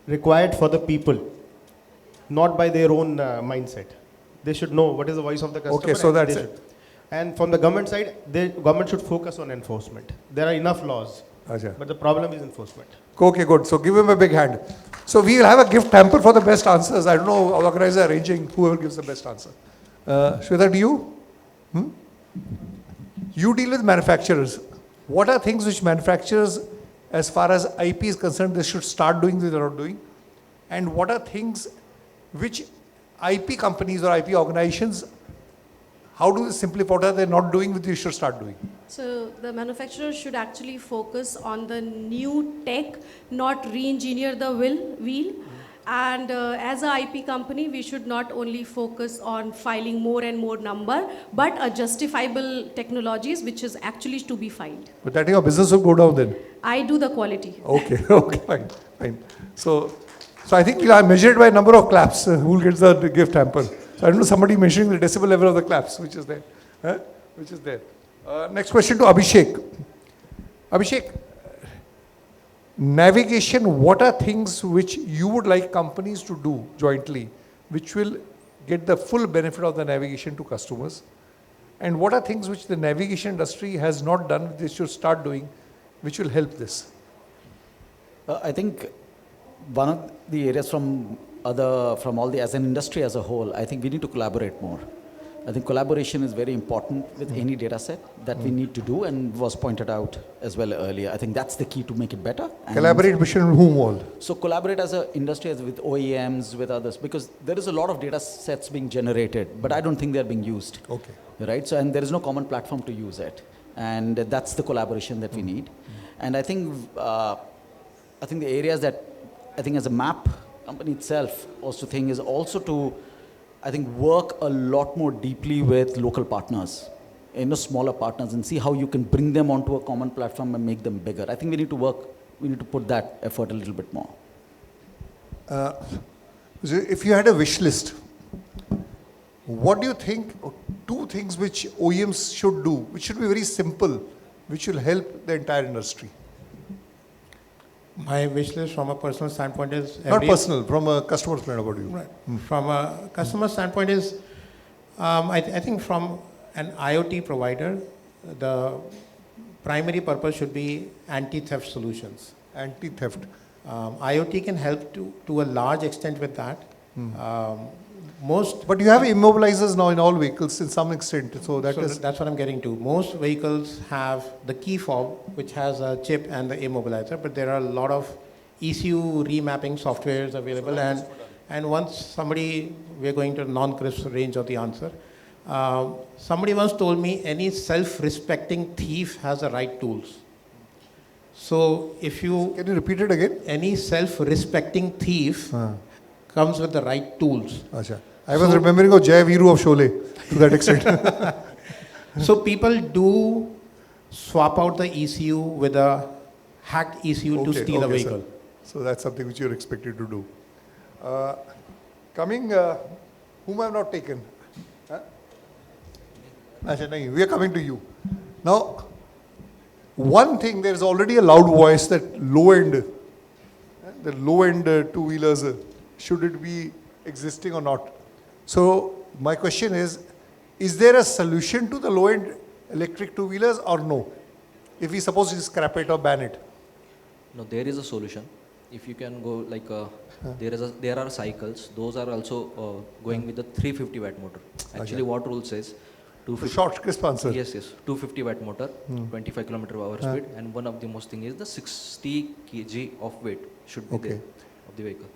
required for the people, not by their own mindset. They should know what is the voice of the customer.
Okay, so that's it.
And from the government side, the government should focus on enforcement. There are enough laws,
Achha.
but the problem is enforcement.
Okay, good. So give him a big hand. So we will have a gift hamper for the best answers. I don't know, our organizers are arranging whoever gives the best answer. Shweta, do you? You deal with manufacturers. What are things which manufacturers, as far as IP is concerned, they should start doing, they are not doing? And what are things which IP companies or IP organizations, how do they simplify what are they not doing which they should start doing?
So the manufacturer should actually focus on the new tech, not re-engineer the wheel. And as a IP company, we should not only focus on filing more and more number, but a justifiable technologies which is actually to be filed.
But that your business will go down then?
I do the quality.
Okay, okay, fine. So I think I measured by number of claps who will get the gift hamper. So I don't know, somebody measuring the decibel level of the claps, which is there. Which is there. Next question to Abhishek. Abhishek, navigation, what are things which you would like companies to do jointly, which will get the full benefit of the navigation to customers? And what are things which the navigation industry has not done, they should start doing, which will help this?
I think one of the areas as an industry as a whole, I think we need to collaborate more. I think collaboration is very important with any data set that we need to do, and was pointed out as well earlier. I think that's the key to make it better.
Collaborate between whom all?
So collaborate as an industry, as with OEMs, with others, because there is a lot of data sets being generated, but I don't think they're being used.
Okay.
Right? So, and there is no common platform to use it. And that's the collaboration that we need. And I think the areas that I think as a map company itself also think is also to, I think, work a lot more deeply with local partners, smaller partners, and see how you can bring them onto a common platform and make them bigger. I think we need to put that effort a little bit more.
If you had a wish list, what do you think, two things which OEMs should do, which should be very simple, which will help the entire industry?
My wish list from a personal standpoint is...
Not personal, from a customer's point of view.
Right. From a customer standpoint is, I think from an IoT provider, the primary purpose should be anti-theft solutions.
Anti-theft.
IoT can help to a large extent with that. most
But you have immobilizers now in all vehicles to some extent, so that
so
is.
that's what I'm getting to. Most vehicles have the key fob, which has a chip and the immobilizer, but there are a lot of ECU remapping softwares available. And once somebody, we're going to non-crisp range of the answer. Somebody once told me any self-respecting thief has the right tools. So if you,
Can you repeat it again?
any self-respecting thief
Ah.
comes with the right tools.
Acha. I was remembering of Jai Viru of Sholay to that extent.
So people do swap out the ECU with a hacked ECU to
Okay,
steal a
okay, sir.
vehicle.
So that's something which you're expected to do. Coming, whom I have not taken? Huh? Acha, nahi, we are coming to you. Now, one thing, there is already a loud voice that the low-end two-wheelers, should it be existing or not? So my question is there a solution to the low-end electric two-wheelers or no? If we suppose you scrap it or ban it.
No, there is a solution. If you can go like there are cycles. Those are also going with the 350 watt motor. Actually, what rule says?
So
250.
short, crisp answer.
Yes, 250 watt motor, 25 kilometer per hour speed, and one of the most thing is the 60 kg of weight should be there
Okay.
of the vehicle.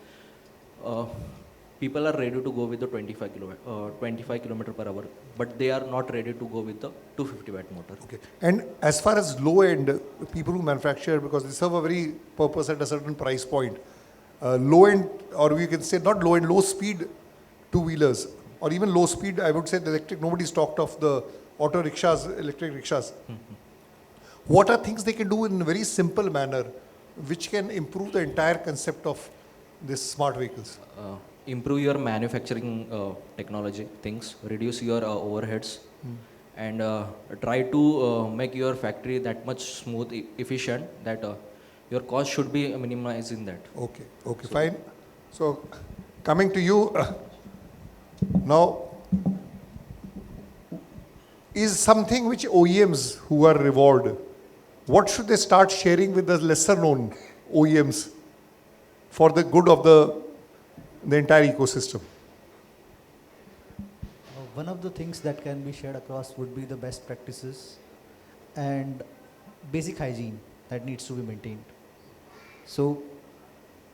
People are ready to go with the 25 kilometer per hour, but they are not ready to go with the 250 watt motor.
Okay. And as far as low-end, people who manufacture, because they serve a very purpose at a certain price point, low-end, or we can say not low-end, low-speed two-wheelers, or even low-speed, I would say the electric, nobody's talked of the auto rickshaws, electric rickshaws. What are things they can do in a very simple manner, which can improve the entire concept of these smart vehicles?
Improve your manufacturing technology things, reduce your overheads, and try to make your factory that much smooth, efficient, that your cost should be minimized in that.
Okay, okay, fine. So, coming to you, now, is something which OEMs who are involved, what should they start sharing with the lesser known OEMs for the good of the entire ecosystem?
One of the things that can be shared across would be the best practices and basic hygiene that needs to be maintained. So,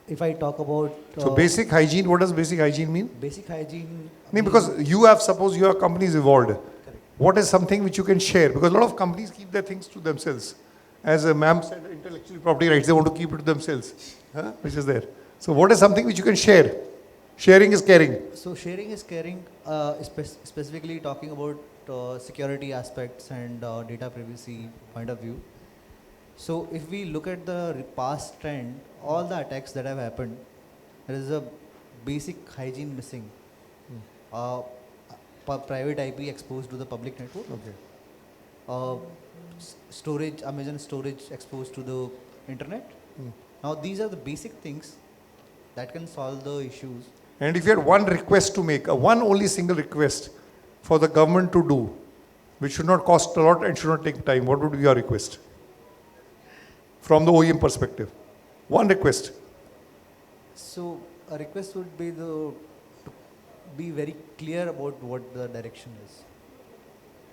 if I talk about
So basic hygiene, what does basic hygiene mean?
basic hygiene,
No, because you have, suppose your company is evolved.
Correct.
What is something which you can share? Because a lot of companies keep their things to themselves. As ma'am said, intellectual property rights, they want to keep it to themselves, which is there. So what is something which you can share? Sharing is caring.
So sharing is caring, specifically talking about security aspects and data privacy point of view. So if we look at the past trend, all the attacks that have happened, there is a basic hygiene missing. Private IP exposed to the public network.
Okay.
Storage, Amazon storage exposed to the internet. Now these are the basic things that can solve the issues.
And if you had one request to make, one only single request for the government to do, which should not cost a lot and should not take time, what would be your request? From the OEM perspective. One request.
So a request would be to be very clear about what the direction is.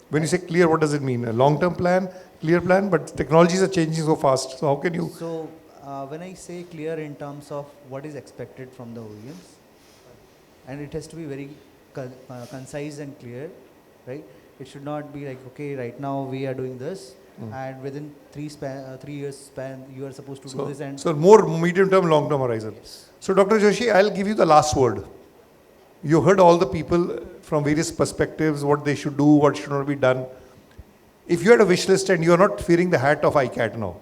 When you say clear, what does it mean? A long-term plan, clear plan, but technologies are changing so fast. So how can you?
So when I say clear in terms of what is expected from the OEMs, and it has to be very concise and clear, right? It should not be like, okay, right now we are doing this, and within 3 years span, you are supposed to do this. And
So more medium-term, long-term horizon.
yes.
So Dr. Joshi, I'll give you the last word. You heard all the people from various perspectives, what they should do, what should not be done. If you had a wish list and you are not wearing the hat of ICAT now,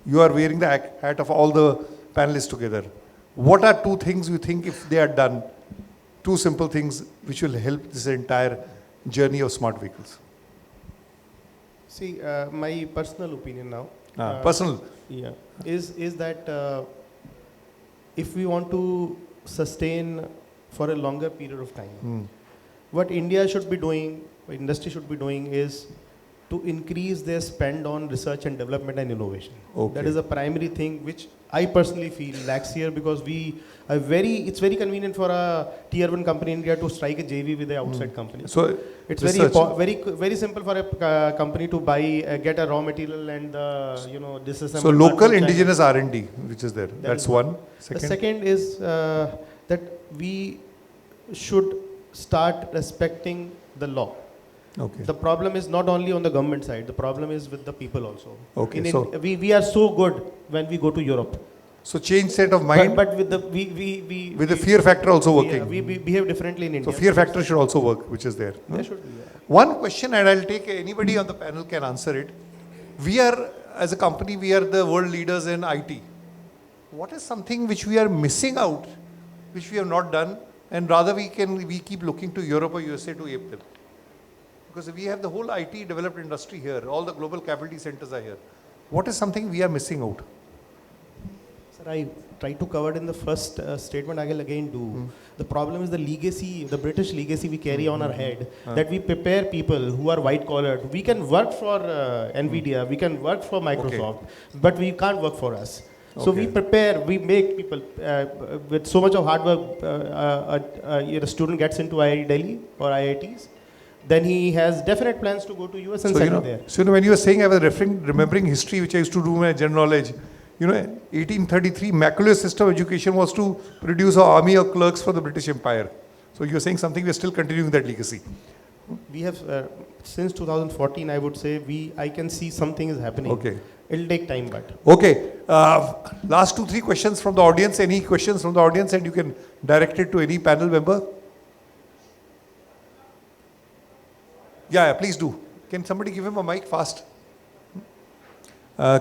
you are wearing the hat of all the panelists together. What are 2 things you think if they are done, 2 simple things which will help this entire journey of smart vehicles?
See, my personal opinion now.
Personal.
Yeah, is that if we want to sustain for a longer period of time, what India should be doing, what industry should be doing is to increase their spend on research and development and innovation.
Okay.
That is a primary thing which I personally feel lacks here, because it's very convenient for a tier 1 company in India to strike a JV with an outside company.
So
It's
research.
very simple for a company to buy, get a raw material and disassemble.
So
part
local
from China.
indigenous R&D, which is there. That's
is
one.
The second is that we should start respecting the law.
Okay.
The problem is not only on the government side, the problem is with the people also.
Okay, so-
We are so good when we go to Europe.
So change set of mind
But with the, we
with the fear factor also
we,
working.
we behave differently in India.
So fear factor should also work, which is there.
There should be, yeah.
One question, and I'll take anybody on the panel can answer it. We are, as a company, we are the world leaders in IT. What is something which we are missing out, which we have not done, and rather we keep looking to Europe or USA to ape them? Because we have the whole IT developed industry here. All the global capability centers are here. What is something we are missing out?
Sir, I tried to cover it in the first statement. I will again do. The problem is the legacy, the British legacy we carry on our head, that we prepare people who are white collared. We can work for Nvidia, we can work for Microsoft, but we can't work for us. So we prepare, we make people with so much of hard work. A student gets into IIT Delhi or IITs, then he has definite plans to go to US and settle there.
So when you were saying, I was remembering history, which I used to do in my general knowledge. 1833 Macular system of education was to produce an army of clerks for the British Empire. So you're saying something, we're still continuing that legacy.
We have, since 2014, I would say, I can see something is happening.
Okay.
It'll take time, but.
Okay. Last 2-3 questions from the audience. Any questions from the audience, and you can direct it to any panel member. Yeah, please do. Can somebody give him a mic fast?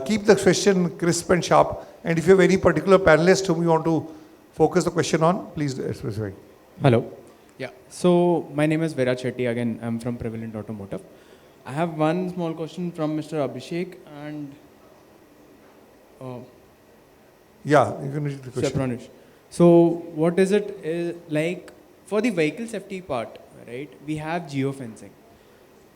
Keep the question crisp and sharp. And if you have any particular panelist whom you want to focus the question on, please specify.
Hello. Yeah. So my name is Virat Shetty. Again, I'm from Prevalent Automotive. I have one small question from Mr. Abhishek and
Yeah, you can read the question.
Pranush. So what is it like for the vehicle safety part, right? We have geofencing.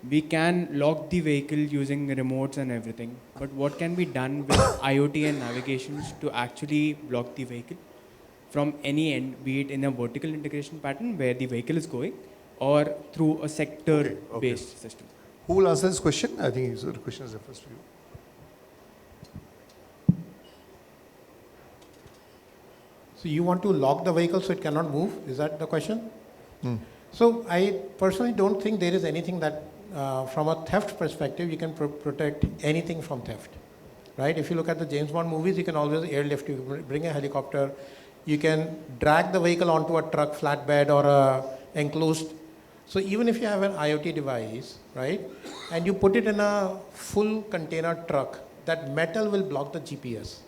We can lock the vehicle using remotes and everything. But what can be done with IoT and navigations to actually block the vehicle from any end, be it in a vertical integration pattern where the vehicle is going, or through a sector-based system?
Who will answer this question? I think the question is refers to you.
So you want to lock the vehicle so it cannot move? Is that the question? So I personally don't think there is anything that, from a theft perspective, you can protect anything from theft, right? If you look at the James Bond movies, you can always airlift, you can bring a helicopter, you can drag the vehicle onto a truck, flatbed, or a enclosed. So even if you have an IoT device, right, and you put it in a full container truck, that metal will block the GPS,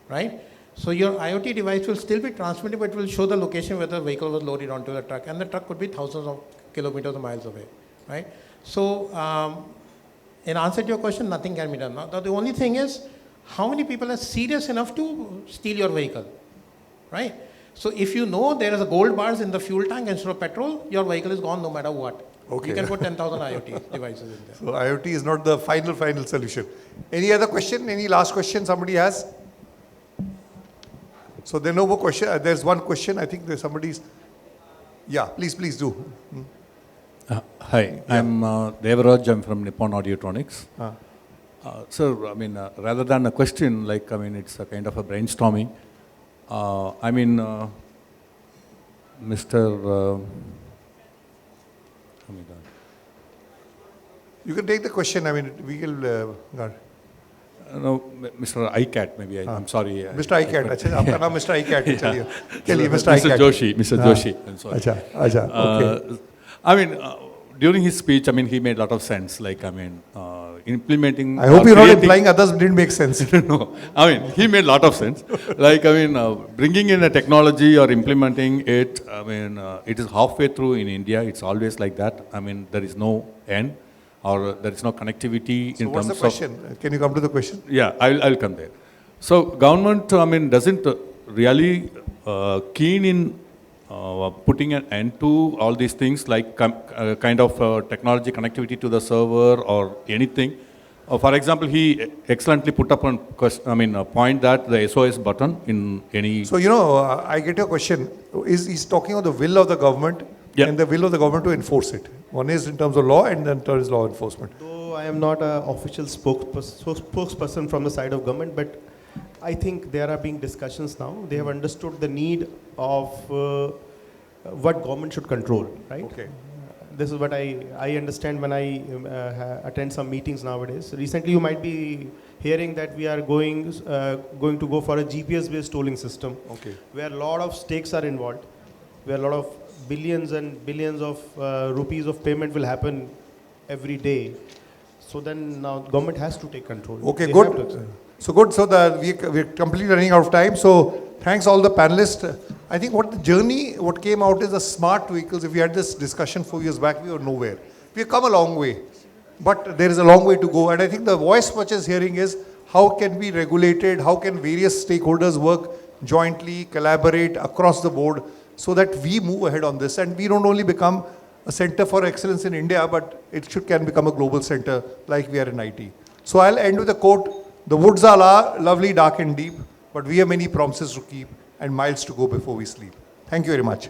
right? So your IoT device will still be transmitting, but it will show the location where the vehicle was loaded onto the truck, and the truck could be thousands of kilometers or miles away, right? So in answer to your question, nothing can be done. Now, the only thing is, how many people are serious enough to steal your vehicle, right? So if you know there is a gold bars in the fuel tank instead of petrol, your vehicle is gone no matter what.
Okay.
You can put 10,000 IoT devices in there.
So IoT is not the final solution. Any other question? Any last question somebody has? So there are no more question. There's one question. I think there's somebody's. Yeah, please do.
Hi, I'm Devaraj. I'm from Nippon Audiotronics. Sir, I mean, rather than a question, like, I mean, it's a kind of a brainstorming. I mean, Mr. Oh my God.
You can take the question. I mean, we will.
No, Mr. ICAT, maybe. I'm sorry.
Mr. ICAT. अच्छा, आपका नाम Mr. ICAT है. चलिए, चलिए, Mr.
Mr.
ICAT.
Joshi. Mr. Joshi. I'm sorry.
अच्छा, okay.
I mean, during his speech, I mean, he made a lot of sense. Like, I mean, implementing.
I hope you're not
creating-
implying others didn't make sense.
No, I mean, he made a lot of sense. Like, I mean, bringing in a technology or implementing it, I mean, it is halfway through in India. It's always like that. I mean, there is no end, or there is no connectivity
So
in
what's
terms
the question? Can you come to the question?
Yeah, I'll come there. So government, I mean, doesn't really keen in putting an end to all these things like kind of technology connectivity to the server or anything. For example, he excellently put up a point that the SOS button in any.
So, I get your question. He's talking of the will of the government
Yeah.
and the will of the government to enforce it. One is in terms of law and then third is law enforcement.
Though I am not an official spokesperson from the side of government, but I think there are being discussions now. They have understood the need of what government should control, right?
Okay.
This is what I understand when I attend some meetings nowadays. Recently, you might be hearing that we are going to go for a GPS-based tolling system,
Okay.
where a lot of stakes are involved, where a lot of billions and billions of rupees of payment will happen every day. So then now government has to take control.
Okay,
They
good.
have to.
So good. So we're completely running out of time. So thanks all the panelists. I think what came out is the smart vehicles. If we had this discussion 4 years back, we were nowhere. We've come a long way, but there is a long way to go. And I think the voice which is hearing is how can we regulate it? How can various stakeholders work jointly, collaborate across the board so that we move ahead on this and we don't only become a center for excellence in India, but it can become a global center like we are in IT. So I'll end with a quote. The woods are lovely, dark and deep, but we have many promises to keep and miles to go before we sleep. Thank you very much.